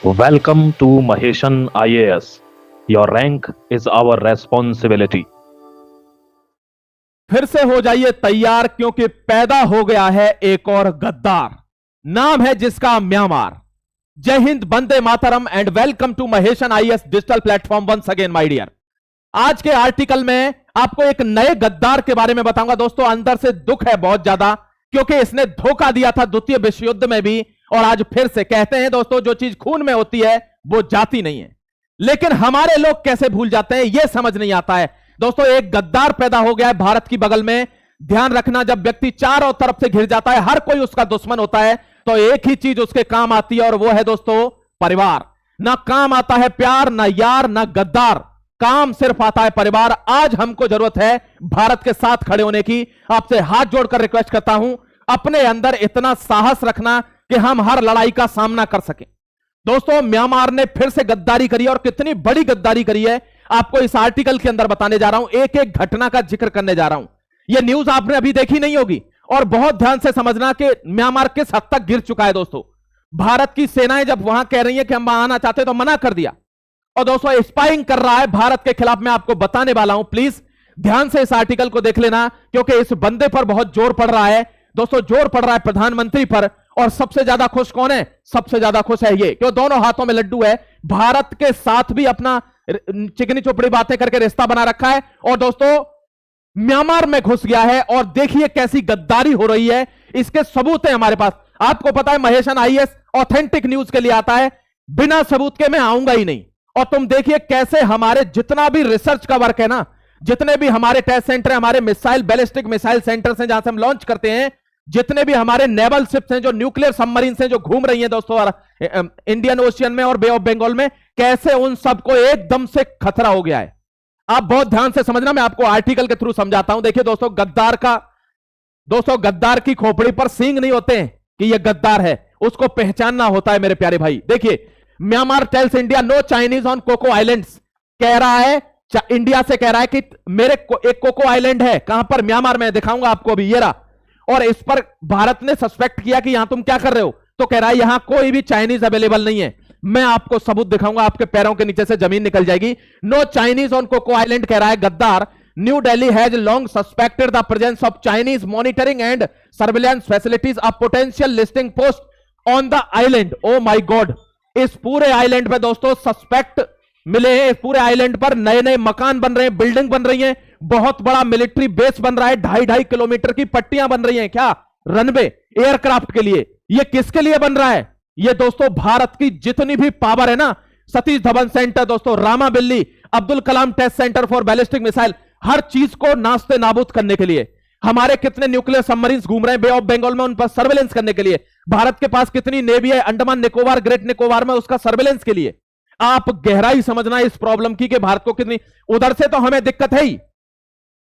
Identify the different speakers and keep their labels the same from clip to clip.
Speaker 1: Welcome to Maheshan IAS. Your rank is our responsibility.
Speaker 2: फिर से हो जाइए तैयार क्योंकि पैदा हो गया है एक और गद्दार। नाम है जिसका म्यांमार। जय हिंद, वंदे मातरम and welcome to Maheshan IAS digital platform once again my dear. आज के आर्टिकल में आपको एक नए गद्दार के बारे में बताऊंगा। दोस्तों, अंदर से दुख है बहुत ज्यादा क्योंकि इसने धोखा दिया था द्वितीय विश्व युद्ध में भी, और आज फिर से कहते हैं दोस्तों, जो चीज खून में होती है वो जाती नहीं है। लेकिन हमारे लोग कैसे भूल जाते हैं यह समझ नहीं आता है। दोस्तों, एक गद्दार पैदा हो गया है भारत की बगल में। ध्यान रखना, जब व्यक्ति चारों तरफ से घिर जाता है, हर कोई उसका दुश्मन होता है, तो एक ही चीज उसके काम आती है और वो है दोस्तों परिवार। ना काम आता है प्यार, ना यार, ना गद्दार, काम सिर्फ आता है परिवार। आज हमको जरूरत है भारत के साथ खड़े होने की। आपसे हाथ जोड़कर रिक्वेस्ट करता हूं, अपने अंदर इतना साहस रखना कि हम हर लड़ाई का सामना कर सकें। दोस्तों, म्यांमार ने फिर से गद्दारी करी और कितनी बड़ी गद्दारी करी है आपको इस आर्टिकल के अंदर बताने जा रहा हूं। एक एक घटना का जिक्र करने जा रहा हूं। यह न्यूज आपने अभी देखी नहीं होगी, और बहुत ध्यान से समझना कि म्यांमार किस हद तक गिर चुका है। दोस्तों, भारत की सेनाएं जब वहां कह रही है कि हम वहां आना चाहते तो मना कर दिया, और दोस्तों स्पाइंग कर रहा है भारत के खिलाफ। मैं आपको बताने वाला हूं, प्लीज ध्यान से इस आर्टिकल को देख लेना, क्योंकि इस बंदे पर बहुत जोर पड़ रहा है। दोस्तों, जोर पड़ रहा है प्रधानमंत्री पर, और सबसे ज्यादा खुश कौन है? सबसे ज्यादा खुश है ये, क्यों दोनों हाथों में लड्डू है। भारत के साथ भी अपना चिकनी चोपड़ी बातें करके रिश्ता बना रखा है, और दोस्तों म्यांमार में घुस गया है। और देखिए कैसी गद्दारी हो रही है, इसके सबूत है हमारे पास। आपको पता है महेशन आईएएस ऑथेंटिक न्यूज के लिए आता है, बिना सबूत के मैं आऊंगा ही नहीं। और तुम देखिए कैसे हमारे जितना भी रिसर्च का वर्क है ना, जितने भी हमारे टेस्ट सेंटर है, हमारे मिसाइल बैलिस्टिक मिसाइल सेंटर्स हैं जहां से हम लॉन्च करते हैं, जितने भी हमारे नेवल शिप्स हैं, जो न्यूक्लियर सबमरीन हैं जो घूम रही हैं दोस्तों इंडियन ओशियन में और बे ऑफ बंगाल में, कैसे उन सबको एकदम से खतरा हो गया है। आप बहुत ध्यान से समझना, मैं आपको आर्टिकल के थ्रू समझाता हूं। देखिए दोस्तों, गद्दार की खोपड़ी पर सींग नहीं होते हैं कि यह गद्दार है, उसको पहचानना होता है मेरे प्यारे भाई। देखिए, Myanmar tells India no Chinese on Coco islands. कह रहा है, इंडिया से कह रहा है कि मेरे एक कोको आइलैंड है। कहां पर? म्यांमार में। दिखाऊंगा आपको अभी, ये रहा। और इस पर भारत ने सस्पेक्ट किया कि यहां तुम क्या कर रहे हो, तो कह रहा है यहां कोई भी चाइनीज अवेलेबल नहीं है। मैं आपको सबूत दिखाऊंगा, आपके पैरों के नीचे से जमीन निकल जाएगी। No Chinese on Coco island कह रहा है गद्दार। New Delhi has long suspected the presence of Chinese monitoring and surveillance facilities, a potential listing post on the island. Oh my God, इस पूरे आइलैंड पे दोस्तों सस्पेक्ट मिले हैं। इस पूरे आइलैंड पर नए नए मकान बन रहे हैं, बिल्डिंग बन रही हैं, बहुत बड़ा मिलिट्री बेस बन रहा है, 2.5 किलोमीटर की पट्टियां बन रही हैं। क्या? रनवे एयरक्राफ्ट के लिए। ये किसके लिए बन रहा है? ये दोस्तों भारत की जितनी भी पावर है ना, सतीश धवन सेंटर दोस्तों, रामा बिल्ली, Abdul Kalam test centre for ballistic missile, हर चीज को नाश्ते नाबूद करने के लिए। हमारे कितने न्यूक्लियर सबमरीन्स घूम रहे हैं बे ऑफ बंगाल में, उन पर सर्वेलेंस करने के लिए। भारत के पास कितनी नेवी है अंडमान निकोबार, ग्रेट निकोबार में, उसका सर्वेलेंस के लिए। आप गहराई समझना इस प्रॉब्लम की कि भारत को कितनी, उधर से तो हमें दिक्कत है ही।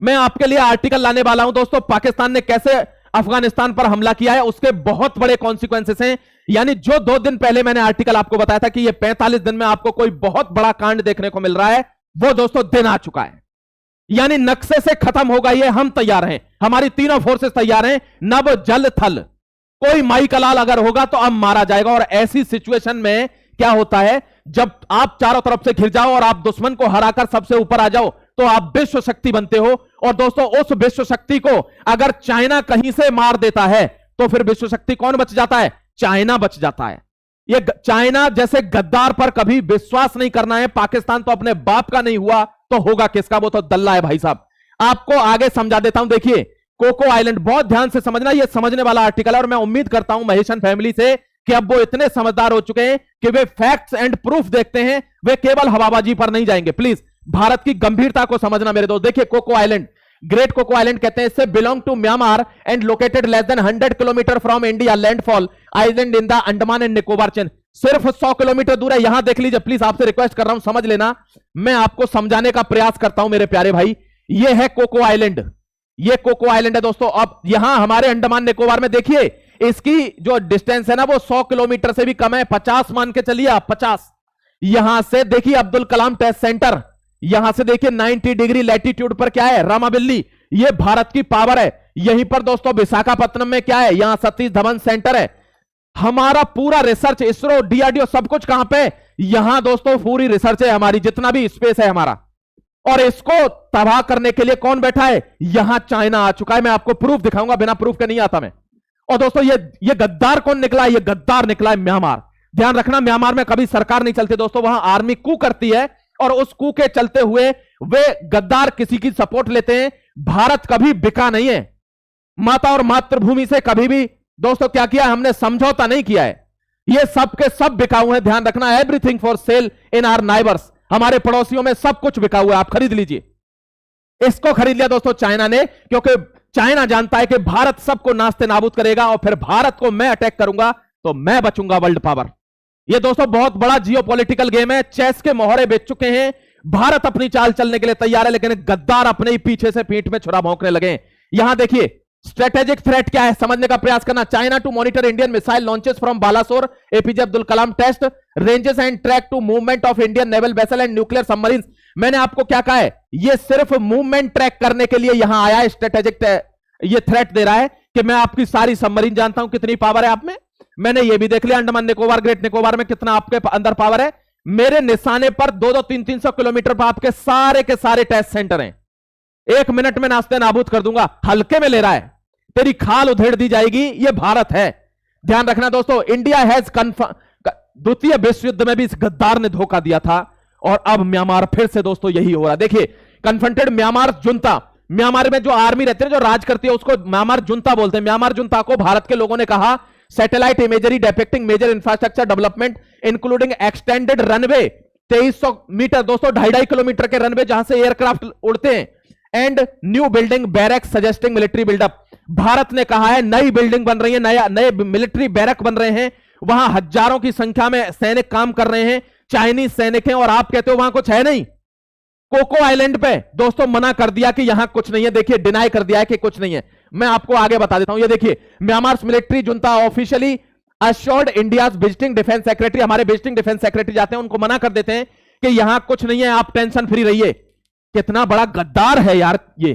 Speaker 2: मैं आपके लिए आर्टिकल लाने वाला हूं दोस्तों, पाकिस्तान ने कैसे अफगानिस्तान पर हमला किया है, उसके बहुत बड़े कॉन्सिक्वेंसेस हैं। यानी जो 2 दिन पहले मैंने आर्टिकल आपको बताया था कि ये 45 दिन में आपको कोई बहुत बड़ा कांड देखने को मिल रहा है, वो दोस्तों दिन आ चुका है। यानी नक्शे से खत्म होगा ये। हम तैयार हैं, हमारी तीनों फोर्सेस तैयार हैं, नभ जल थल। कोई माई कलाल अगर होगा तो अब मारा जाएगा। और ऐसी सिचुएशन में क्या होता है, जब आप चारों तरफ से घिर जाओ और आप दुश्मन को हराकर सबसे ऊपर आ जाओ, तो आप विश्व शक्ति बनते हो। और दोस्तों, उस विश्व शक्ति को अगर चाइना कहीं से मार देता है, तो फिर विश्व शक्ति कौन बच जाता है? चाइना बच जाता है। ये चाइना जैसे गद्दार पर कभी विश्वास नहीं करना है। पाकिस्तान तो अपने बाप का नहीं हुआ तो होगा किसका? वो तो दल्ला है भाई साहब। आपको आगे समझा देता हूं। देखिए, कोको आइलैंड, बहुत ध्यान से समझना, यह समझने वाला आर्टिकल है। और मैं उम्मीद करता हूं महेशन फैमिली से कि अब वो इतने समझदार हो चुके हैं कि वे फैक्ट्स एंड प्रूफ देखते हैं, वे केवल हवाबाजी पर नहीं जाएंगे। प्लीज भारत की गंभीरता को समझना मेरे दोस्त। देखिए, Coco island, great Coco island कहते हैं इसे, belong to Myanmar and located less than 100 kilometre from India landfall island in the Andaman and Nicobar chain. सिर्फ 100 किलोमीटर दूर है। यहां देख लीजिए, प्लीज आपसे रिक्वेस्ट कर रहा हूं, समझ लेना। मैं आपको समझाने का प्रयास करता हूं मेरे प्यारे भाई। यह है कोको आइलैंड, ये कोको आइलैंड है दोस्तों। अब यहां हमारे अंडमान निकोबार में देखिए, इसकी जो डिस्टेंस है ना, वो 100 किलोमीटर से भी कम है। 50 मान के चलिए आप, 50। यहां से देखिए अब्दुल कलाम टेस्ट सेंटर, यहां से देखिए 90 डिग्री लैटिट्यूड पर क्या है? रामाबिल्ली। ये भारत की पावर है। यहीं पर दोस्तों विशाखापट्टनम में क्या है? यहां सतीश धवन सेंटर है। हमारा पूरा रिसर्च, इसरो, डीआरडीओ, सब कुछ कहां पे? यहां दोस्तों पूरी रिसर्च है हमारी, जितना भी स्पेस है हमारा। और इसको तबाह करने के लिए कौन बैठा है? यहां चाइना आ चुका है। मैं आपको प्रूफ दिखाऊंगा, बिना प्रूफ के नहीं आता मैं। और दोस्तों ये गद्दार कौन निकला? ये गद्दार निकला है म्यांमार। ध्यान रखना, म्यांमार में कभी सरकार नहीं चलती दोस्तों, वहां आर्मी कू करती है, और उस कू के चलते हुए वे गद्दार किसी की सपोर्ट लेते हैं। भारत कभी बिका नहीं है। माता और मातृभूमि से कभी भी दोस्तों क्या किया हमने? समझौता नहीं किया है। ये सब के सब बिकाऊ है, ध्यान रखना। Everything for sale in our neighbours, हमारे पड़ोसियों में सब कुछ बिका हुआ है, आप खरीद लीजिए। इसको खरीद लिया दोस्तों चाइना ने, क्योंकि चाइना जानता है कि भारत सबको नास्ते नाबूद करेगा, और फिर भारत को मैं अटैक करूंगा तो मैं बचूंगा वर्ल्ड पावर। ये दोस्तों बहुत बड़ा जियोपॉलिटिकल गेम है। चेस के मोहरे बेच चुके हैं। भारत अपनी चाल चलने के लिए तैयार है, लेकिन गद्दार अपने ही पीछे से पीठ में छुरा भौंकने लगे। यहां देखिए स्ट्रेटेजिक थ्रेट क्या है, समझने का प्रयास करना। China to monitor Indian missile launches from Balasore APJ Abdul Kalam test ranges and track to movement of Indian naval vessel and nuclear submarine. मैंने आपको क्या कहा है? ये सिर्फ मूवमेंट ट्रैक करने के लिए यहां आया है। स्ट्रेटेजिक ये थ्रेट दे रहा है कि मैं आपकी सारी सबमरीन जानता हूं, कितनी पावर है आप में। मैंने ये भी देख लिया अंडमान निकोबार, ग्रेट निकोबार में कितना आपके अंदर पावर है। मेरे निशाने पर 200-300 किलोमीटर पर आपके सारे के सारे टेस्ट सेंटर हैं। 1 मिनट में नास्ते नाबूद कर दूंगा। हल्के में ले रहा है, तेरी खाल उधेड़ दी जाएगी। ये भारत है, ध्यान रखना दोस्तों। इंडिया हैज द्वितीय विश्व युद्ध में भी इस गद्दार ने धोखा दिया था, और अब म्यांमार फिर से दोस्तों यही हो रहा है। देखिए कन्फ्रंटेड म्यांमार जुंता, म्यांमार में जो आर्मी रहती है, जो राज करती है, उसको म्यांमार जुंता बोलते हैं। म्यांमार जुंता को भारत के लोगों ने कहा satellite imagery depicting major infrastructure development including extended runway 2300 metre दोस्तों, 2.5 किलोमीटर के रनवे जहां से एयरक्राफ्ट उड़ते हैं, and new building barrack suggesting military buildup. Bharat ने कहा है नई बिल्डिंग बन रही है, नए मिलिट्री बैरक बन रहे हैं, वहां हजारों की संख्या में सैनिक काम कर रहे हैं, चाइनीज सैनिक हैं, और आप कहते हो वहां कुछ है नहीं। कोको आइलैंड पे दोस्तों मना कर दिया कि यहां कुछ नहीं है। देखिए डिनाई कर दिया है कि कुछ नहीं है। मैं आपको आगे बता देता हूं। ये देखिए Myanmar military junta officially assured India's visiting defence secretary, हमारे विजिटिंग डिफेंस सेक्रेटरी जाते हैं, उनको मना कर देते हैं कि यहां कुछ नहीं है, आप टेंशन फ्री रहिए। कितना बड़ा गद्दार है यार ये।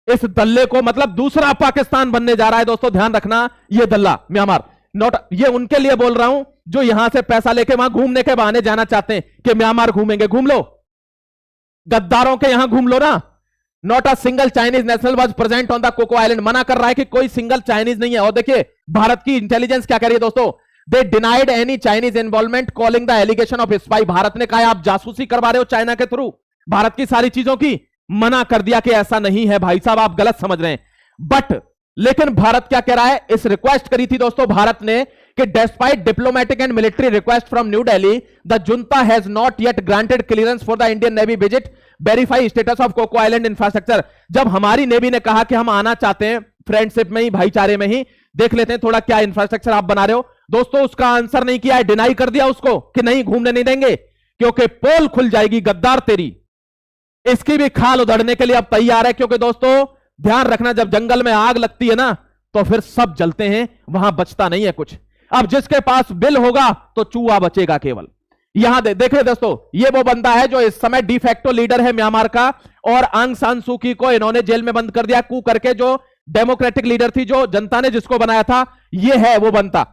Speaker 2: इस दल्ले को मतलब दूसरा पाकिस्तान बनने जा रहा है दोस्तों, ध्यान रखना। ये दल्ला म्यांमार नॉट, ये उनके लिए बोल रहा हूं जो यहां से पैसा लेके वहां घूमने के बहाने जाना चाहते हैं कि म्यांमार घूमेंगे। घूम लो, गद्दारों के यहां घूम लो ना। Not a single Chinese national was present on the Coco island, मना कर रहा है कि कोई सिंगल चाइनीज नहीं है। और देखिए भारत की इंटेलिजेंस क्या कर रही है दोस्तों, they denied any Chinese involvement calling the allegation of spy. Bharat ने कहा आप जासूसी करवा रहे हो चाइना के थ्रू, भारत की सारी चीजों की मना कर दिया कि ऐसा नहीं है भाई साहब, आप गलत समझ रहे हैं। बट लेकिन भारत क्या कह रहा है? इस रिक्वेस्ट करी थी दोस्तों भारत ने कि despite diplomatic and military request from new Delhi the junta has not yet granted clearance for the Indian navy visit verify status of Coco island infrastructure. जब हमारी नेवी ने कहा कि हम आना चाहते हैं, फ्रेंडशिप में ही, भाईचारे में ही, देख लेते हैं थोड़ा क्या इंफ्रास्ट्रक्चर आप बना रहे हो, दोस्तों उसका आंसर नहीं किया है, डिनाई कर दिया उसको कि नहीं घूमने नहीं देंगे, क्योंकि पोल खुल जाएगी गद्दार तेरी। इसकी भी खाल उधड़ने के लिए अब तैयार है, क्योंकि दोस्तों ध्यान रखना जब जंगल में आग लगती है ना तो फिर सब जलते हैं, वहां बचता नहीं है कुछ। अब जिसके पास बिल होगा तो चूहा बचेगा केवल। यहां देखिए दोस्तों, ये वो बंदा है जो इस समय डिफेक्टो लीडर है म्यांमार का, और आंग सान सू की को इन्होंने जेल में बंद कर दिया कू करके, जो डेमोक्रेटिक लीडर थी, जो जनता ने जिसको बनाया था, ये है वो बनता।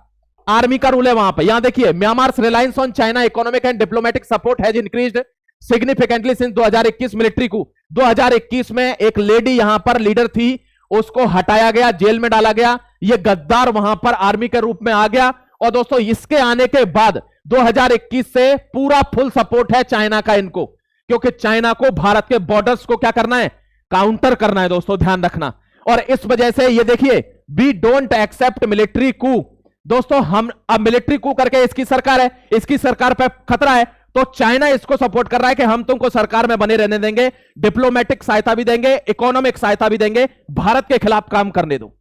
Speaker 2: आर्मी का रूल है वहां पर। यहां देखिए Myanmar reliance on China economic and diplomatic support has increased significantly since 2021 military को। 2021 में एक लेडी यहां पर लीडर थी, उसको हटाया गया, जेल में डाला गया, ये गद्दार वहां पर आर्मी के रूप में आ गया। और दोस्तों इसके आने के बाद 2021 से पूरा फुल सपोर्ट है चाइना का इनको, क्योंकि चाइना को भारत के बॉर्डर्स को क्या करना है? काउंटर करना है दोस्तों, ध्यान रखना। और इस वजह से ये देखिए we don't accept military coup. दोस्तों हम अब मिलिट्री कू करके इसकी सरकार है, इसकी सरकार पर खतरा है, तो चाइना इसको सपोर्ट कर रहा है कि हम तुमको सरकार में बने रहने देंगे, डिप्लोमेटिक सहायता भी देंगे, इकोनॉमिक सहायता भी देंगे, भारत के खिलाफ काम करने दो।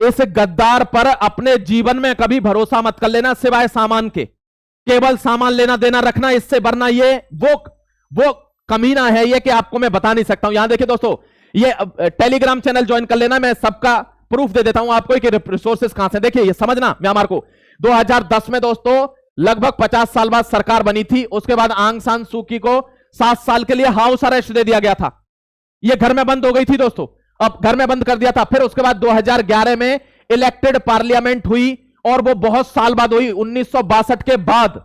Speaker 2: इस गद्दार पर अपने जीवन में कभी भरोसा मत कर लेना सिवाय सामान के, केवल सामान लेना देना रखना, इससे वरना ये वो कमीना है ये कि आपको मैं बता नहीं सकता हूं। यहां देखिए दोस्तों, ये टेलीग्राम चैनल ज्वाइन कर लेना, मैं सबका प्रूफ दे देता हूं आपको कि रिसोर्सेस कहां से। देखिए ये समझना, म्यांमार को 2010 में दोस्तों लगभग 50 साल बाद सरकार बनी थी, उसके बाद आंग सान सू की को 7 साल के लिए हाउस अरेस्ट दे दिया गया था, ये घर में बंद हो गई थी दोस्तों, अब घर में बंद कर दिया था। फिर उसके बाद 2011 में इलेक्टेड पार्लियामेंट हुई, और वो बहुत साल बाद हुई 1962 के बाद।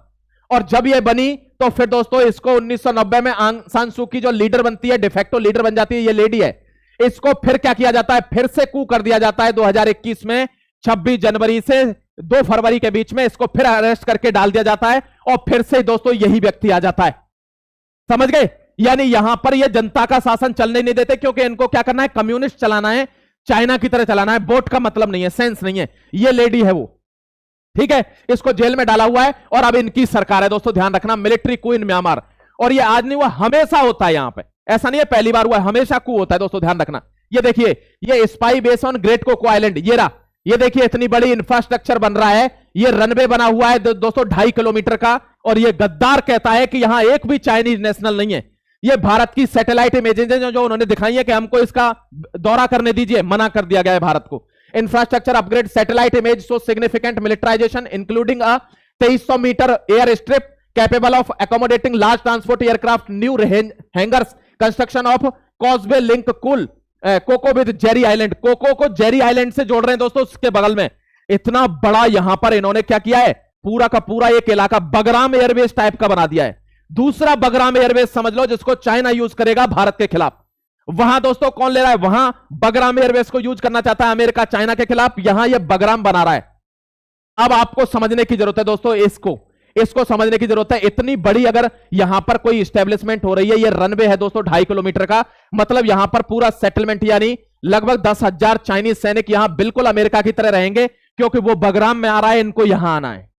Speaker 2: और जब ये बनी तो फिर दोस्तों इसको 1990 में आंग सान सू की जो लीडर बनती है, डिफेक्टो लीडर बन जाती है, ये लेडी है, इसको फिर क्या किया जाता है, फिर से कू कर दिया जाता है 2021 में 26 जनवरी से 2 फरवरी के बीच में इसको फिर अरेस्ट करके डाल दिया जाता है और फिर से दोस्तों यही व्यक्ति आ जाता है। समझ गए? यानी यहां पर ये जनता का शासन चलने नहीं देते, क्योंकि इनको क्या करना है, कम्युनिस्ट चलाना है, चाइना की तरह चलाना है। वोट का मतलब नहीं है, सेंस नहीं है। ये लेडी है वो, ठीक है, इसको जेल में डाला हुआ है और अब इनकी सरकार है। दोस्तों ध्यान रखना, मिलिट्री कू इन म्यांमार। और ये आज नहीं हुआ, हमेशा होता है यहां पे, ऐसा नहीं है पहली बार हुआ है, हमेशा कू होता है। दोस्तों ध्यान रखना, ये देखिए, ये spy base on great Coco island, ये रहा, ये देखिए इतनी बड़ी इंफ्रास्ट्रक्चर बन रहा है, ये रनवे बना हुआ है दोस्तों 2.5 किलोमीटर का। और ये गद्दार कहता है कि यहां एक भी चाइनीज नेशनल नहीं है। ये भारत की सैटेलाइट इमेजेस हैं जो उन्होंने दिखाई है कि हमको इसका दौरा करने दीजिए, मना कर दिया गया है भारत को। Infrastructure upgrade, satellite image so significant militarization including a 2300 metre air strip capable of accommodating large transport aircraft, new hangars, construction of causeway link कुल Coco with Jerry island. Coco को जेरी आइलैंड से जोड़ रहे हैं दोस्तों, उसके बगल में इतना बड़ा यहां पर इन्होंने क्या किया है, पूरा का पूरा एक इलाका बगराम एयरवेज टाइप का बना दिया है। दूसरा बगराम एयरवेज समझ लो, जिसको चाइना यूज करेगा भारत के खिलाफ। वहां दोस्तों कौन ले रहा है, वहां बगराम एयरवेज को यूज करना चाहता है अमेरिका चाइना के खिलाफ, यहां यह बगराम बना रहा है। अब आपको समझने की जरूरत है दोस्तों, इसको समझने की जरूरत है। इतनी बड़ी अगर यहां पर कोई इस्टेब्लिशमेंट हो रही है, ये रनवे है दोस्तों 2.5 किलोमीटर का, मतलब यहां पर पूरा सेटलमेंट, यानी लगभग 10,000 चाइनीज सैनिक यहां बिल्कुल अमेरिका की तरह रहेंगे, क्योंकि वो बगराम में आ रहा है, इनको यहां आना है।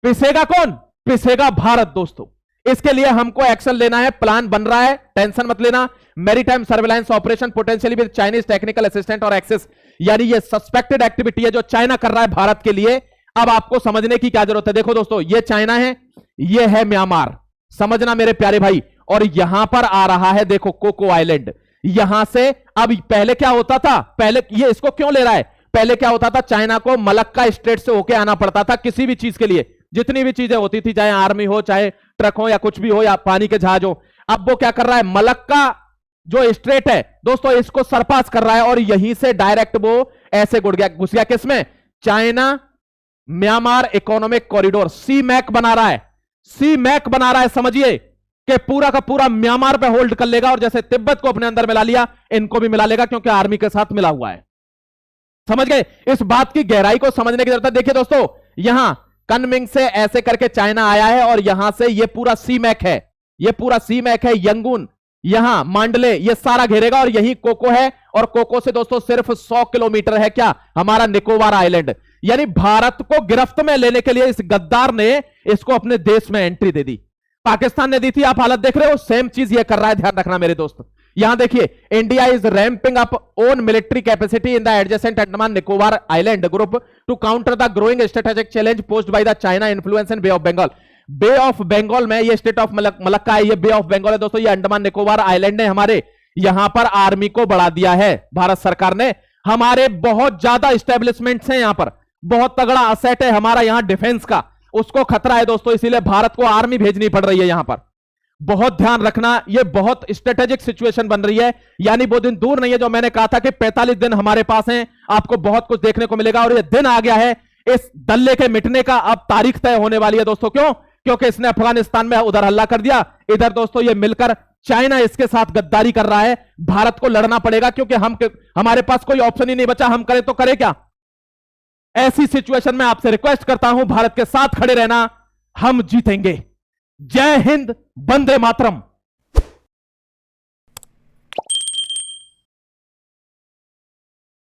Speaker 2: पिसेगा कौन? पिसेगा भारत दोस्तों। इसके लिए हमको एक्शन लेना है, प्लान बन रहा है, टेंशन मत लेना। Maritime surveillance operation potentially with Chinese technical assistant और एक्सेस, यानी ये सस्पेक्टेड एक्टिविटी है जो चाइना कर रहा है भारत के लिए। अब आपको समझने की क्या जरूरत है, देखो दोस्तों, ये चाइना है, ये है म्यांमार, समझना मेरे प्यारे भाई। और यहां पर आ रहा है देखो कोको आइलैंड, यहां से। अब पहले क्या होता था, पहले ये इसको क्यों ले रहा है, पहले क्या होता था, चाइना को मलक्का स्ट्रेट से होके आना पड़ता था किसी भी चीज के लिए, जितनी भी चीजें होती थी, चाहे आर्मी हो, चाहे ट्रक हो, या कुछ भी हो, या पानी के जहाज हो। अब वो क्या कर रहा है, मलक्का जो स्ट्रेट है दोस्तों, इसको सरपास कर रहा है और यहीं से डायरेक्ट वो ऐसे घुस गया किसमें, चाइना म्यांमार इकोनॉमिक कॉरिडोर, सी मैक बना रहा है, सी मैक बना रहा है। समझिए कि पूरा का पूरा म्यांमार पे होल्ड कर लेगा, और जैसे तिब्बत को अपने अंदर मिला लिया, इनको भी मिला लेगा, क्योंकि आर्मी के साथ मिला हुआ है। समझ गए? इस बात की गहराई को समझने की जरूरत है। देखिए दोस्तों, यहां कनमिंग से ऐसे करके चाइना आया है, और यहां से ये पूरा सी मैक है, ये पूरा सी मैक है, यंगून, यहां मांडले, ये सारा घेरेगा, और यही कोको है। और कोको से दोस्तों सिर्फ 100 किलोमीटर है क्या, हमारा निकोबार आइलैंड। यानी भारत को गिरफ्त में लेने के लिए इस गद्दार ने इसको अपने देश में एंट्री दे दी। पाकिस्तान ने दी थी, आप हालत देख रहे हो, सेम चीज ये कर रहा है, ध्यान रखना मेरे दोस्त। यहां देखिए, India is ramping up own military capacity in the adjacent Andaman Nicobar island group to counter the growing strategic challenge posed by the China influence in bay of Bengal. Bay of Bengal में ये स्टेट ऑफ मलक्का है, ये बे of Bengal है दोस्तों, ये Andaman Nicobar island ने हमारे यहां पर आर्मी को बढ़ा दिया है भारत सरकार ने। हमारे बहुत ज्यादा स्टैब्लिशमेंट्स हैं यहां पर, बहुत तगड़ा असेट है हमारा यहां डिफेंस का, उसको खतरा है दोस्तों, इसीलिए भारत को आर्मी भेजनी पड़ रही है यहां पर। बहुत ध्यान रखना, ये बहुत स्ट्रेटेजिक सिचुएशन बन रही है। यानी वो दिन दूर नहीं है जो मैंने कहा था कि 45 दिन हमारे पास हैं, आपको बहुत कुछ देखने को मिलेगा, और ये दिन आ गया है इस दल्ले के मिटने का। अब तारीख तय होने वाली है दोस्तों, क्यों, क्योंकि इसने अफगानिस्तान में उधर हल्ला कर दिया, इधर दोस्तों ये मिलकर चाइना इसके साथ गद्दारी कर रहा है। भारत को लड़ना पड़ेगा, क्योंकि हमारे पास कोई ऑप्शन ही नहीं बचा, हम करें तो करें क्या। ऐसी सिचुएशन में आपसे रिक्वेस्ट करता हूं, भारत के साथ खड़े रहना, हम जीतेंगे। जय हिंद, वंदे मातरम।